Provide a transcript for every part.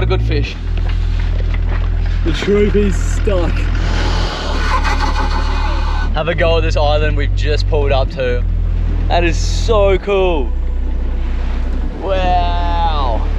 a good fish. The Troopy's stuck. Have a go at this island we've just pulled up to. That is so cool. Wow.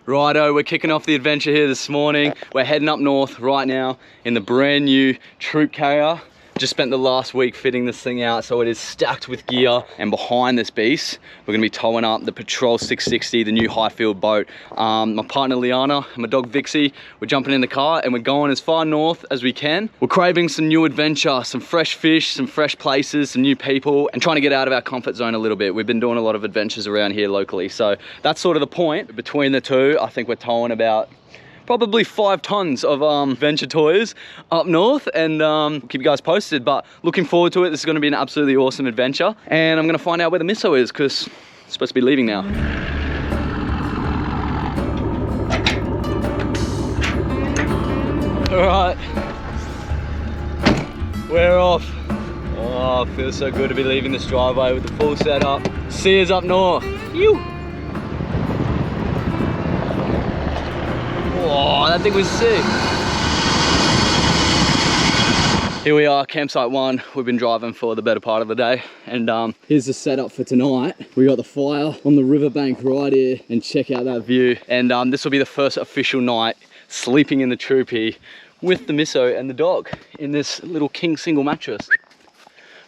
Righto, we're kicking off the adventure here this morning. We're heading up north right now in the brand new troop carrier. Just spent the last week fitting this thing out, so it is stacked with gear. And behind this beast, we're gonna be towing up the Patrol 660, the new high-field boat. My partner Leana and my dog Vixie, we're jumping in the car and we're going as far north as we can. We're craving some new adventure, some fresh fish, some fresh places, some new people, and trying to get out of our comfort zone a little bit. We've been doing a lot of adventures around here locally, so that's sort of the point. Between the two, I think we're towing about probably 5 tons of adventure toys up north, and keep you guys posted. But looking forward to it. This is going to be an absolutely awesome adventure, and I'm going to find out where the misso is because it's supposed to be leaving now. All right, we're off. Oh, it feels so good to be leaving this driveway with the full setup. See us up north. Phew. Oh, that thing was sick. Here we are, campsite 1. We've been driving for the better part of the day, and here's the setup for tonight. We got the fire on the riverbank right here, and check out that view. And this will be the first official night sleeping in the Troopy with the misso and the dog in this little king single mattress.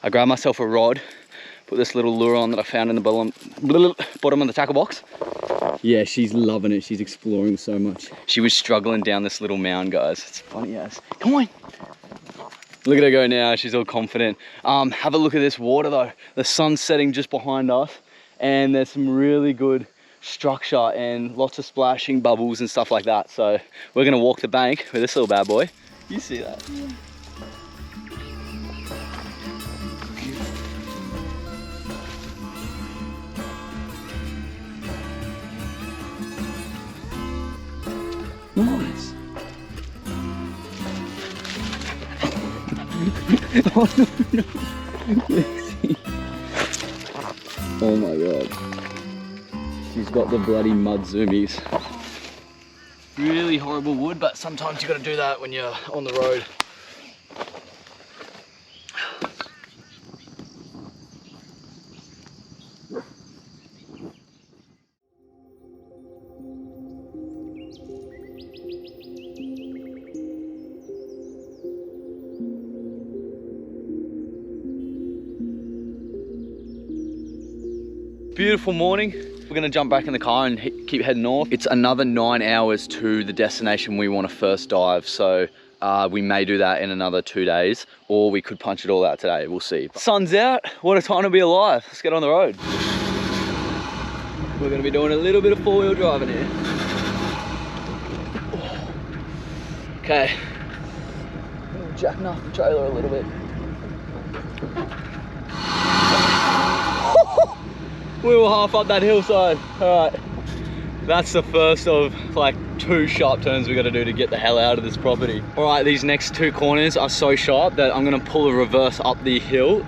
I grabbed myself a rod, put this little lure on that I found in the bottom of the tackle box. Yeah, she's loving it. She's exploring so much. She was struggling down this little mound, guys. It's funny as. Come on. Look at her go now. She's all confident. Have a look at this water though. The sun's setting just behind us, and there's some really good structure and lots of splashing bubbles and stuff like that. So we're gonna walk the bank with this little bad boy. You see that? Yeah. Nice. Oh no, no. Oh my god. She's got the bloody mud zoomies. Really horrible wood, but sometimes you gotta do that when you're on the road. Beautiful morning. We're gonna jump back in the car and keep heading north. It's another 9 hours to the destination we want to first dive, so we may do that in another 2 days, or we could punch it all out today. We'll see. Sun's out. What a time to be alive. Let's get on the road. We're gonna be doing a little bit of 4-wheel driving here. Okay. Jacking off the trailer a little bit. We were half up that hillside. All right, that's the first of like 2 sharp turns we got to do to get the hell out of this property. All right, these next 2 corners are so sharp that I'm gonna pull a reverse up the hill.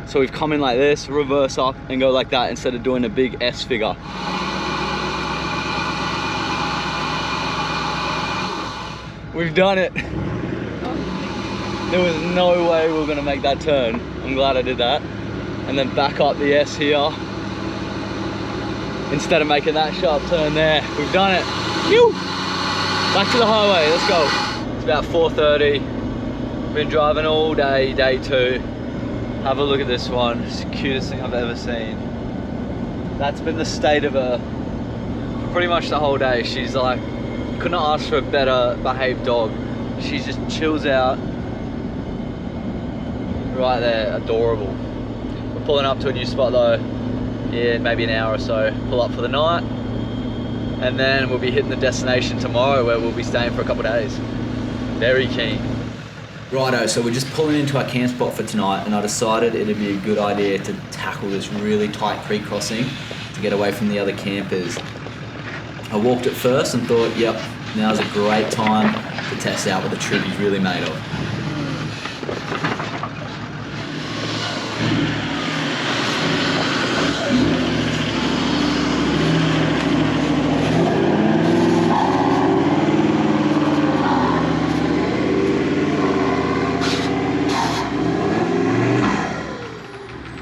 So we've come in like this, reverse up and go like that instead of doing a big S figure. We've done it. There was no way we were gonna make that turn. I'm glad I did that. And then back up the S here. Instead of making that sharp turn there. We've done it. Phew! Back to the highway, let's go. It's about 4:30. Been driving all day, day 2. Have a look at this one. It's the cutest thing I've ever seen. That's been the state of her for pretty much the whole day. She's like, could not ask for a better behaved dog. She just chills out right there, adorable. We're pulling up to a new spot though in maybe an hour or so. Pull up for the night, and then we'll be hitting the destination tomorrow where we'll be staying for a couple of days. Very keen. Righto, so we're just pulling into our camp spot for tonight, and I decided it'd be a good idea to tackle this really tight creek crossing to get away from the other campers. I walked it first and thought, yep, Now's a great time to test out what the Troopy's really made of.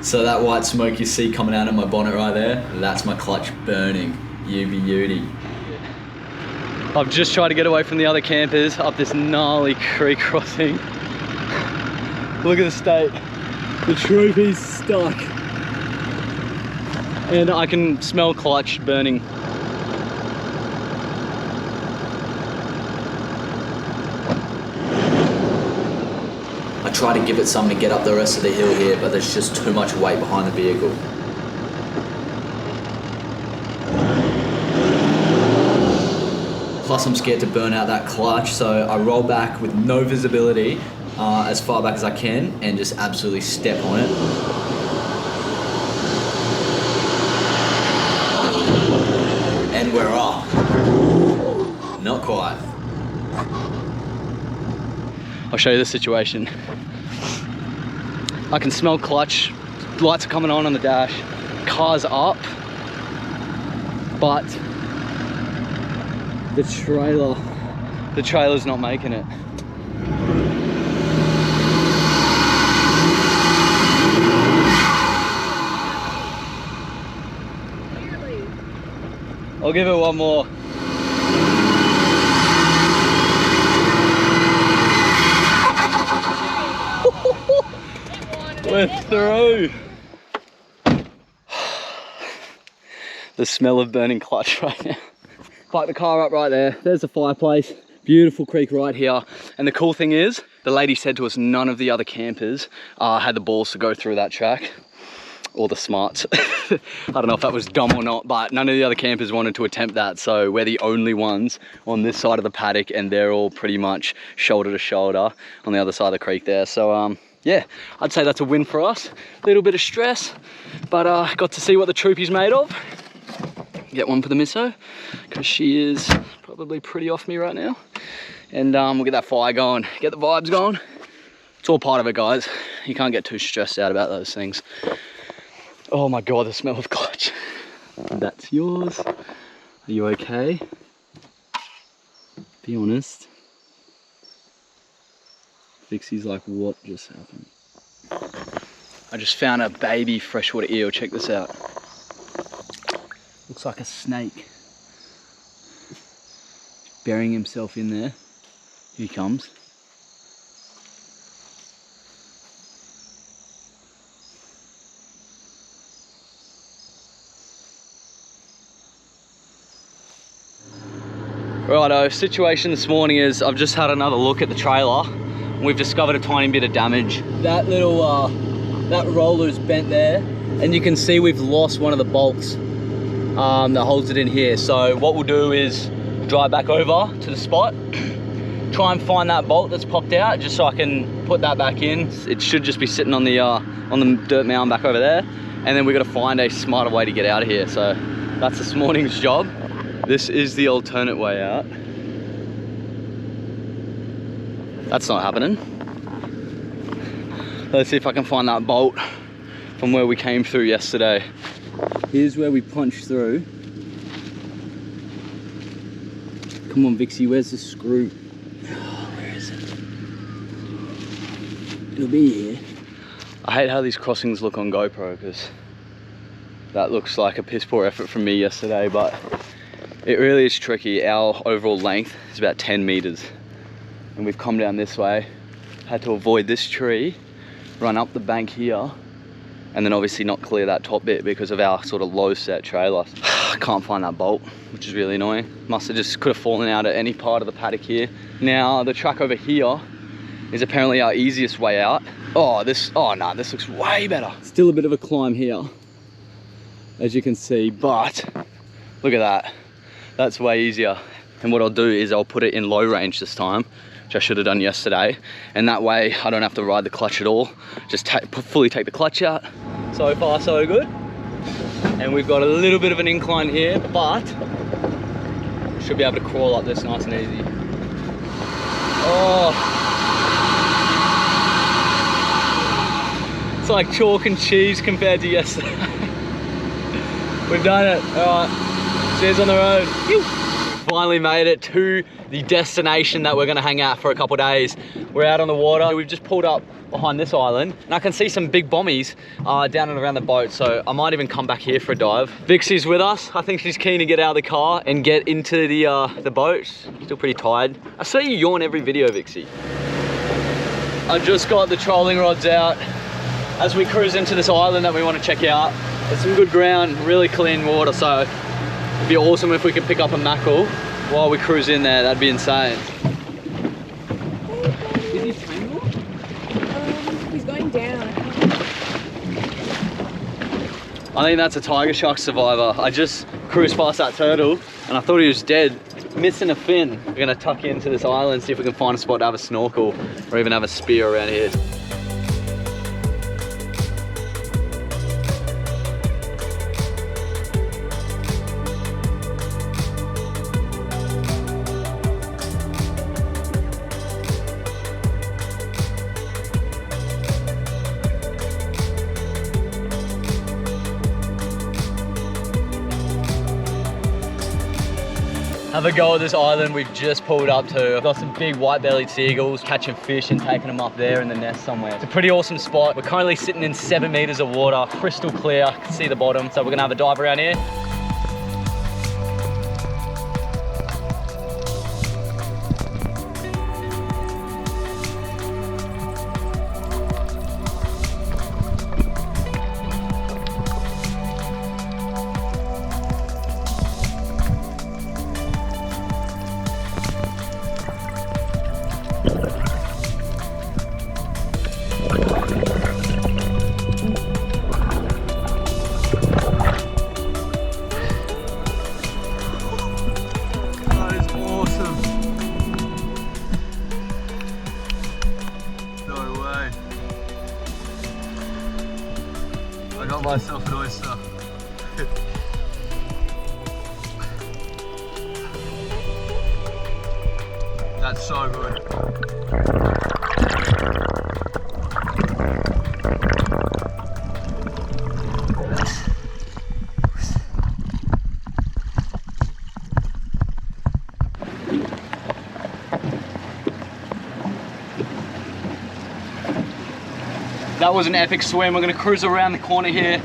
So that white smoke you see coming out of my bonnet right there, that's my clutch burning. You beauty. I've just tried to get away from the other campers up this gnarly creek crossing. Look at the state. The Troopy's stuck. And I can smell clutch burning. I try to give it something to get up the rest of the hill here, but there's just too much weight behind the vehicle. Plus I'm scared to burn out that clutch, so I roll back with no visibility as far back as I can and just absolutely step on it. And we're off. Not quite. I'll show you the situation. I can smell clutch, lights are coming on the dash, car's up, but the trailer's not making it. I'll give it one more. We're through. The smell of burning clutch right now. Park the car up right there. There's the fireplace. Beautiful creek right here. And the cool thing is, the lady said to us none of the other campers had the balls to go through that track. Or the smarts. I don't know if that was dumb or not, but none of the other campers wanted to attempt that. So we're the only ones on this side of the paddock, and they're all pretty much shoulder to shoulder on the other side of the creek there. So yeah, I'd say that's a win for us. A little bit of stress, but got to see what the Troopy's made of. Get one for the misso, because she is probably pretty off me right now. And we'll get that fire going, get the vibes going. It's all part of it, guys. You can't get too stressed out about those things. Oh my God, the smell of clutch. That's yours. Are you okay? Be honest. Vixie's like, what just happened? I just found a baby freshwater eel. Check this out. Looks like a snake. Burying himself in there. Here he comes. Righto, situation this morning is I've just had another look at the trailer. We've discovered a tiny bit of damage. That little, that roller's bent there, and you can see we've lost one of the bolts that holds it in here. So what we'll do is drive back over to the spot, try and find that bolt that's popped out, just so I can put that back in. It should just be sitting on the dirt mound back over there, and then we've got to find a smarter way to get out of here. So that's this morning's job. This is the alternate way out. That's not happening. Let's see if I can find that bolt from where we came through yesterday. Here's where we punched through. Come on, Vixie, where's the screw? Oh, where is it? It'll be here. I hate how these crossings look on GoPro, because that looks like a piss poor effort from me yesterday, but it really is tricky. Our overall length is about 10 meters. And we've come down this way, had to avoid this tree, run up the bank here, and then obviously not clear that top bit because of our sort of low set trailer. I can't find that bolt, which is really annoying. Could have fallen out at any part of the paddock here. Now the track over here is apparently our easiest way out. Oh no, this looks way better. Still a bit of a climb here, as you can see, but look at that. That's way easier. And what I'll do is I'll put it in low range this time, which I should have done yesterday. And that way I don't have to ride the clutch at all. Just fully take the clutch out. So far, so good. And we've got a little bit of an incline here, but Should be able to crawl up this nice and easy. Oh. It's like chalk and cheese compared to yesterday. We've done it. All right, cheers on the road. Finally made it to the destination that we're gonna hang out for a couple days. We're out on the water. We've just pulled up behind this island and I can see some big bommies down and around the boat, so I might even come back here for a dive. Vixie's with us. I think she's keen to get out of the car and get into the boat. Still pretty tired. I see you yawn every video, Vixie. I just got the trolling rods out as we cruise into this island that we want to check out. It's some good ground, really clean water, so it'd be awesome if we could pick up a mackerel while we cruise in there. That'd be insane. Is he tangled? He's going down. I think that's a tiger shark survivor. I just cruised past that turtle and I thought he was dead. Missing a fin. We're gonna tuck into this island, see if we can find a spot to have a snorkel or even have a spear around here. Have a go at this island we've just pulled up to. I've got some big white-bellied seagulls catching fish and taking them up there in the nest somewhere. It's a pretty awesome spot. We're currently sitting in 7 meters of water, crystal clear, I can see the bottom. So we're gonna have a dive around here. Myself an oyster. That's so good. That was an epic swim. We're gonna cruise around the corner here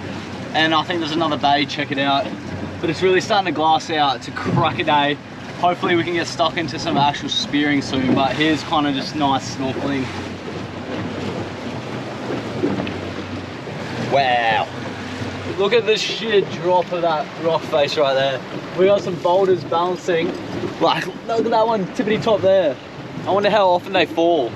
and I think there's another bay, check it out. But it's really starting to glass out. It's a crack a day. Hopefully we can get stuck into some actual spearing soon, but here's kind of just nice snorkeling. Wow. Look at the sheer drop of that rock face right there. We got some boulders bouncing. Like, look at that one tippity top there. I wonder how often they fall.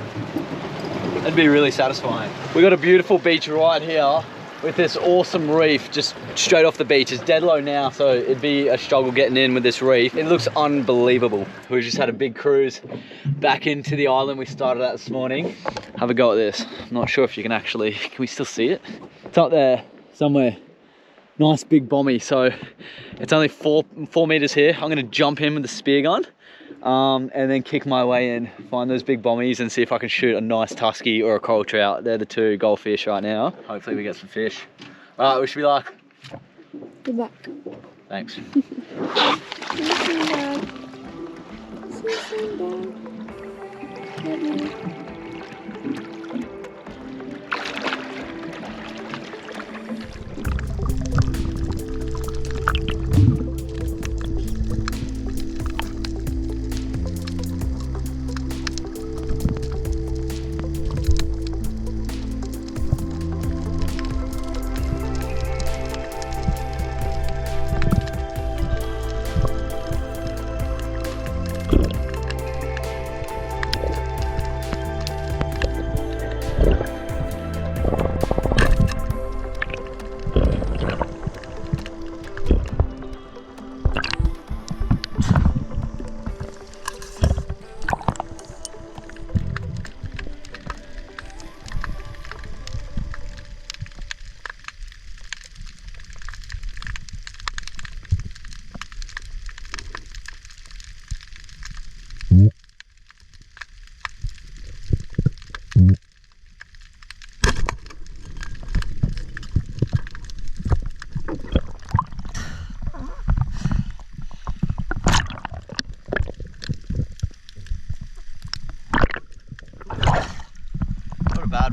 That'd be really satisfying. We got a beautiful beach right here with this awesome reef just straight off the beach. It's dead low now, so it'd be a struggle getting in with this reef. It looks unbelievable. We just had a big cruise back into the island we started at this morning. Have a go at this. I'm not sure if you can actually, can we still see it? It's up there somewhere. Nice big bommy. So it's only four meters here. I'm gonna jump in with the spear gun. And then kick my way in, find those big bommies and see if I can shoot a nice tusky or a coral trout. They're the two goldfish right now. Hopefully we get some fish. All right, wish me luck. Good luck. Thanks. See you soon, Dad. See you soon, Dad. Love you.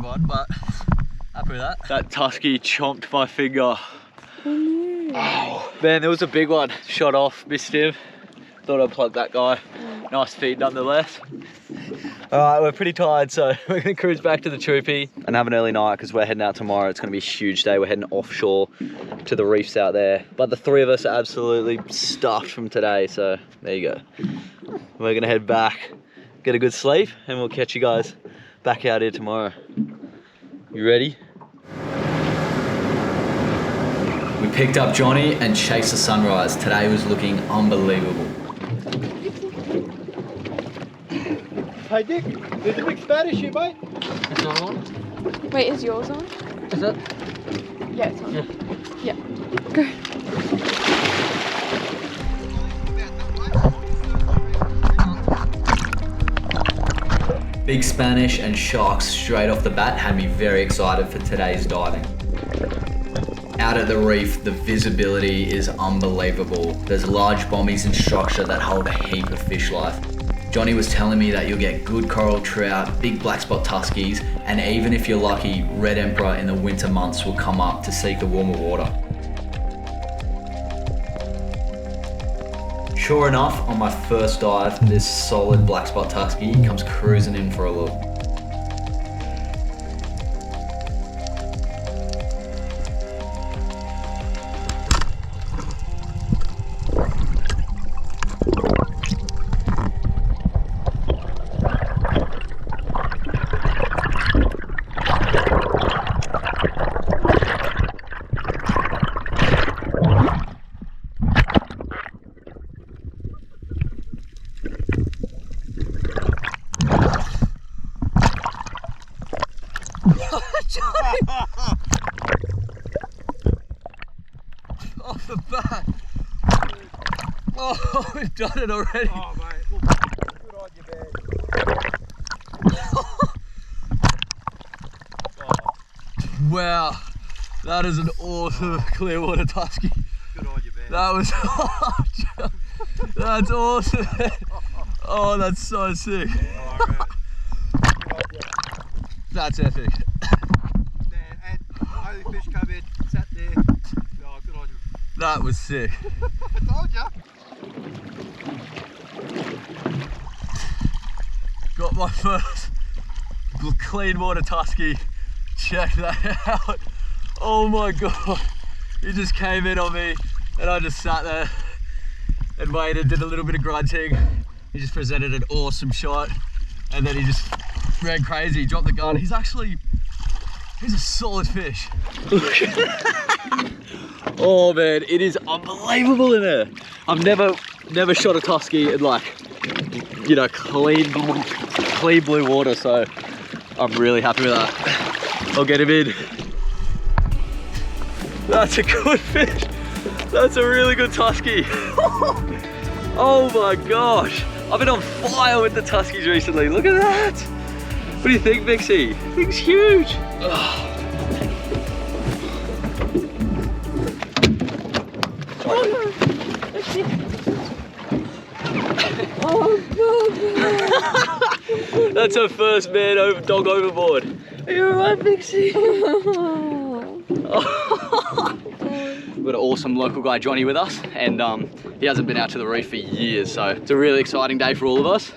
one, but happy with that. That tusky chomped my finger. Oh no. Oh, man, there was a big one. Shot off, missed him. Thought I'd plug that guy. Nice feed nonetheless. All right, we're pretty tired, so we're gonna cruise back to the Troopy and have an early night because we're heading out tomorrow. It's gonna be a huge day. We're heading offshore to the reefs out there. But the three of us are absolutely stuffed from today, so there you go. We're gonna head back, get a good sleep, and we'll catch you guys back out here tomorrow. You ready? We picked up Johnny and chased the sunrise. Today was looking unbelievable. Hey Dick, there's a big Spanish here, mate. It's not on? Wait, is yours on? Is it? Yeah, it's on. Yeah. Go. Big Spanish and sharks straight off the bat had me very excited for today's diving. Out at the reef, the visibility is unbelievable. There's large bombies and structure that hold a heap of fish life. Johnny was telling me that you'll get good coral trout, big black spot tuskies, and even if you're lucky, red emperor in the winter months will come up to seek the warmer water. Sure enough, on my first dive, this solid black spot tusky comes cruising in for a look. Off the bat. Oh, we've done it already. Oh mate, well, good on you, man. Wow, that is an awesome clear water tusky. Good on you, man. That was, that's awesome. Oh, that's so sick. Oh, man. Good on you. That's epic. Man, and only fish come in, sat there. Oh, good on you. That was sick. I told ya. Got my first clean water tusky. Check that out. Oh my God. He just came in on me and I just sat there and waited, did a little bit of grunting. He just presented an awesome shot and then he just ran crazy, dropped the gun. He's a solid fish. Oh man, it is unbelievable in there. I've never shot a tusky in like, you know, clean blue water, so I'm really happy with that. I'll get him in. That's a good fish. That's a really good tusky. Oh my gosh. I've been on fire with the tuskies recently. Look at that. What do you think, Vixie? Thing's huge. Oh. That's her first man dog overboard. Are you alright, Vixie? We've got an awesome local guy, Johnny, with us, and he hasn't been out to the reef for years, so it's a really exciting day for all of us.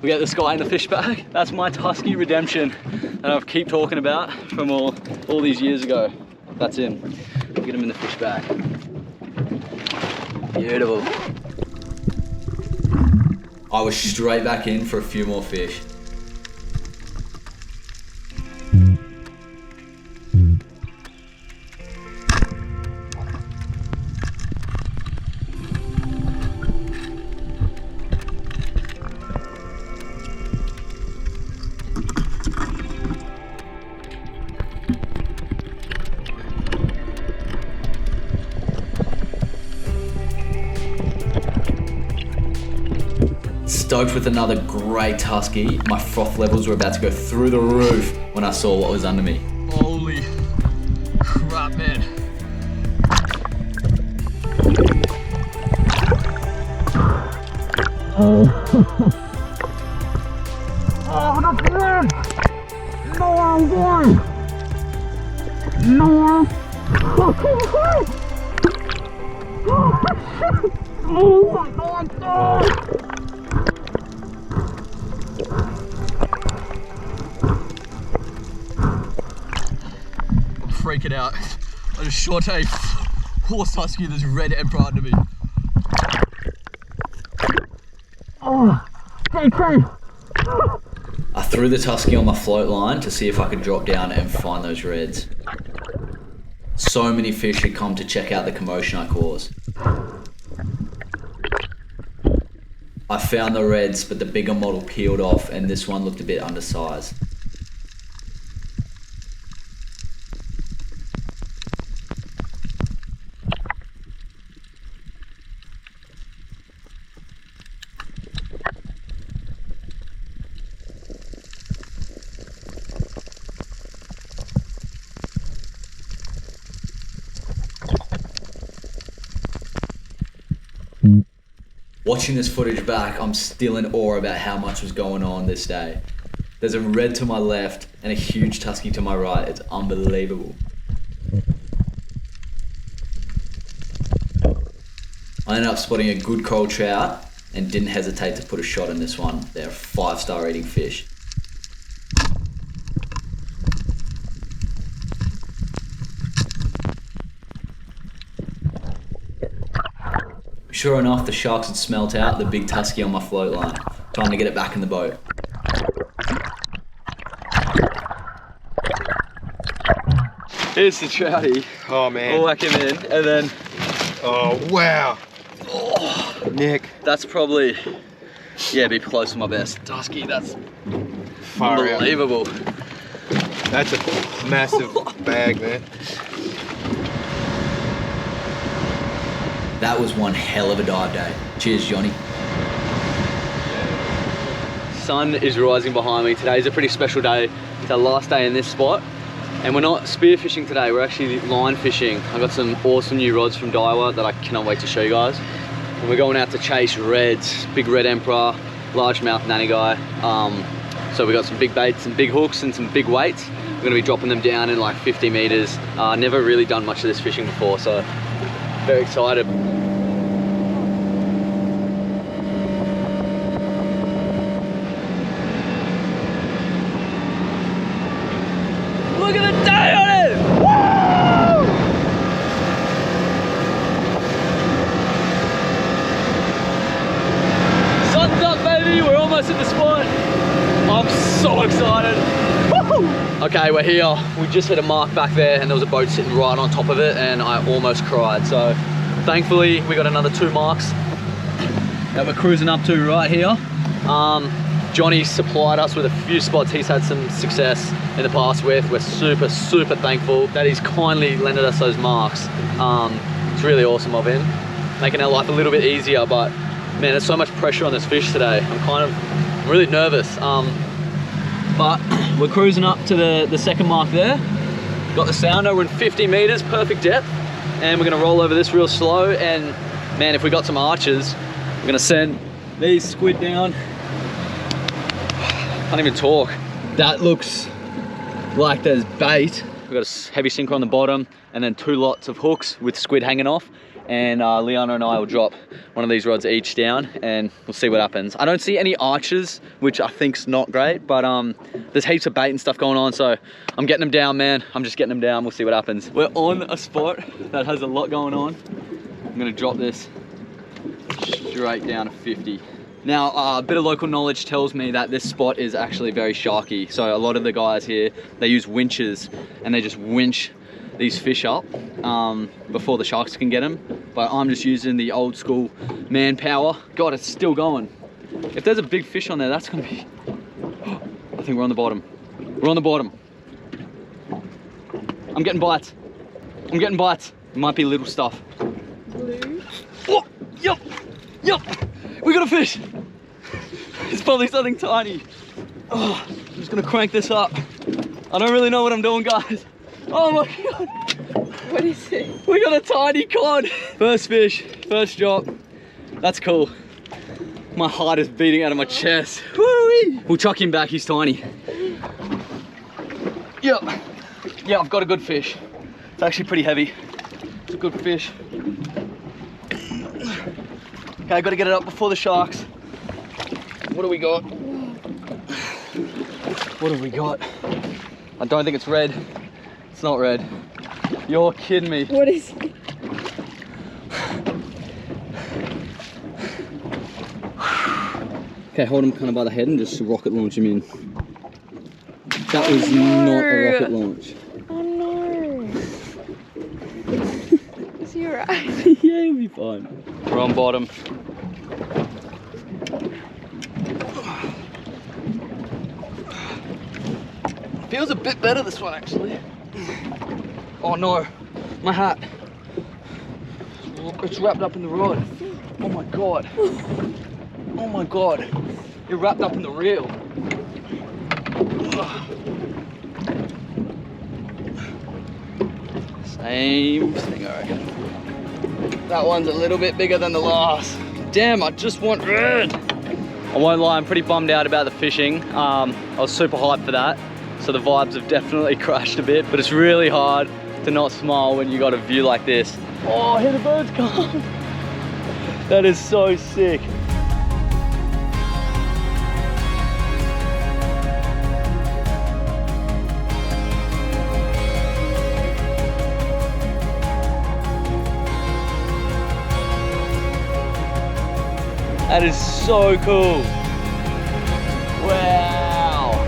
We get this guy in the fish bag. That's my tusky redemption that I've keep talking about from all these years ago. That's him. We'll get him in the fish bag. Beautiful. I was straight back in for a few more fish. Stoked with another great tusky. My froth levels were about to go through the roof when I saw what was under me. Holy crap, man. Oh, that's good. No. I'm freaking out. I just shot a horse husky this red emperor under me. Oh, JK. I threw the tusky on my float line to see if I could drop down and find those reds. So many fish had come to check out the commotion I caused. I found the reds, but the bigger model peeled off and this one looked a bit undersized. Watching this footage back, I'm still in awe about how much was going on this day. There's a red to my left and a huge tusky to my right. It's unbelievable. I ended up spotting a good coral trout and didn't hesitate to put a shot in this one. They're a 5-star eating fish. Sure enough, the sharks had smelt out the big tusky on my float line. Time to get it back in the boat. Here's the trouty. Oh man. We'll whack him in and then... Oh wow. Oh, Nick. That's probably, yeah, be close to my best tusky. That's Far unbelievable. Out. That's a massive bag, man. That was one hell of a dive day. Cheers, Johnny. Sun is rising behind me. Today's a pretty special day. It's our last day in this spot. And we're not spearfishing today, we're actually line fishing. I got some awesome new rods from Daiwa that I cannot wait to show you guys. And we're going out to chase reds, big red emperor, largemouth nanny guy. So we got some big baits and big hooks and some big weights. We're gonna be dropping them down in like 50 meters. Never really done much of this fishing before, so very excited. Look at the day on it! Woo! Sun's up, baby. We're almost at the spot. I'm so excited. Woo! Okay, we're here. We just hit a mark back there and there was a boat sitting right on top of it and I almost cried. So thankfully we got another 2 marks that we're cruising up to right here. Johnny supplied us with a few spots he's had some success in the past with. We're super, super thankful that he's kindly lended us those marks. It's really awesome of him, making our life a little bit easier, but man, there's so much pressure on this fish today. I'm really nervous. But we're cruising up to the second mark there. Got the sounder, we're in 50 meters, perfect depth. And we're gonna roll over this real slow. And man, if we got some archers, we're gonna send these squid down. Can't even talk. That looks like there's bait. We've got a heavy sinker on the bottom and then 2 lots of hooks with squid hanging off. And Leana and I will drop one of these rods each down and we'll see what happens. I don't see any arches, which I think's not great, but there's heaps of bait and stuff going on, so I'm getting them down, man. I'm just getting them down, we'll see what happens. We're on a spot that has a lot going on. I'm gonna drop this straight down to 50. Now, a bit of local knowledge tells me that this spot is actually very sharky. So a lot of the guys here, they use winches and they just winch these fish up before the sharks can get them. But I'm just using the old school manpower. God, it's still going. If there's a big fish on there, that's gonna be... I think we're on the bottom. We're on the bottom. I'm getting bites. I'm getting bites. It might be little stuff. Blue. Oh, yup, yup. We got a fish. It's probably something tiny. Oh, I'm just gonna crank this up. I don't really know what I'm doing, guys. Oh my God. What is it? We got a tiny cod. First fish, first drop. That's cool. My heart is beating out of my chest. Woo-wee. We'll chuck him back, he's tiny. Yep. Yeah, I've got a good fish. It's actually pretty heavy. It's a good fish. Okay, I gotta get it up before the sharks. What do we got? What have we got? I don't think it's red. It's not red. You're kidding me. What is it? Okay, hold him kind of by the head and just rocket launch him in. That was not a rocket launch. Oh no. Is he alright? Yeah, he'll be fine. We're on bottom. Feels a bit better this one actually. Oh no, my hat. It's wrapped up in the rod. Oh my god. Oh my god. You're wrapped up in the reel. Same thing, I reckon. That one's a little bit bigger than the last. Damn, I just want red. I won't lie, I'm pretty bummed out about the fishing. I was super hyped for that. So the vibes have definitely crashed a bit, but it's really hard to not smile when you got a view like this. Oh, here the birds come. That is so sick. That is so cool. Wow.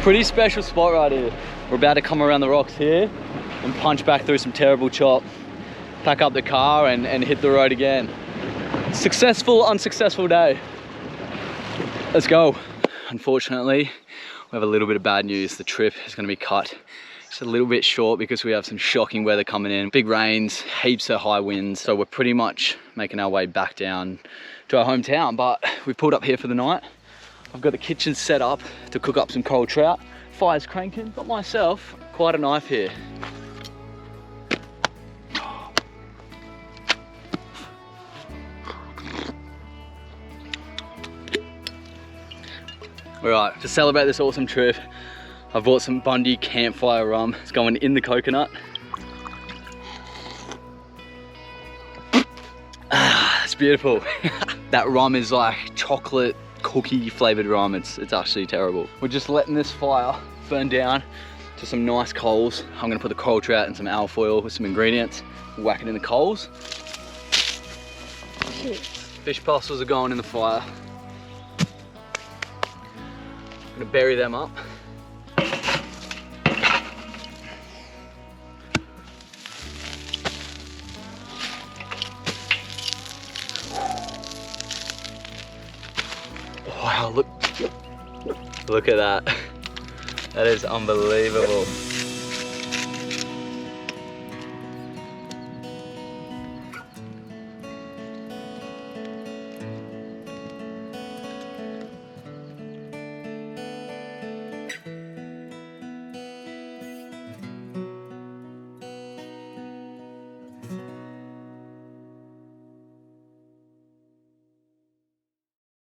Pretty special spot right here. We're about to come around the rocks here and punch back through some terrible chop, pack up the car and hit the road again. Successful, unsuccessful day. Let's go. Unfortunately, we have a little bit of bad news. The trip is going to be cut. It's a little bit short because we have some shocking weather coming in. Big rains, heaps of high winds. So we're pretty much making our way back down to our hometown, but we pulled up here for the night. I've got the kitchen set up to cook up some coral trout. Fire's cranking, got myself quite a knife here. All right, to celebrate this awesome trip, I've bought some Bundy campfire rum. It's going in the coconut. Ah, it's beautiful. That rum is like chocolate cookie flavored rum. It's actually terrible. We're just letting this fire burn down to some nice coals. I'm gonna put the coral trout in some alfoil with some ingredients, whack it in the coals. Fish parcels are going in the fire. I'm gonna bury them up. Wow, look at that. That is unbelievable.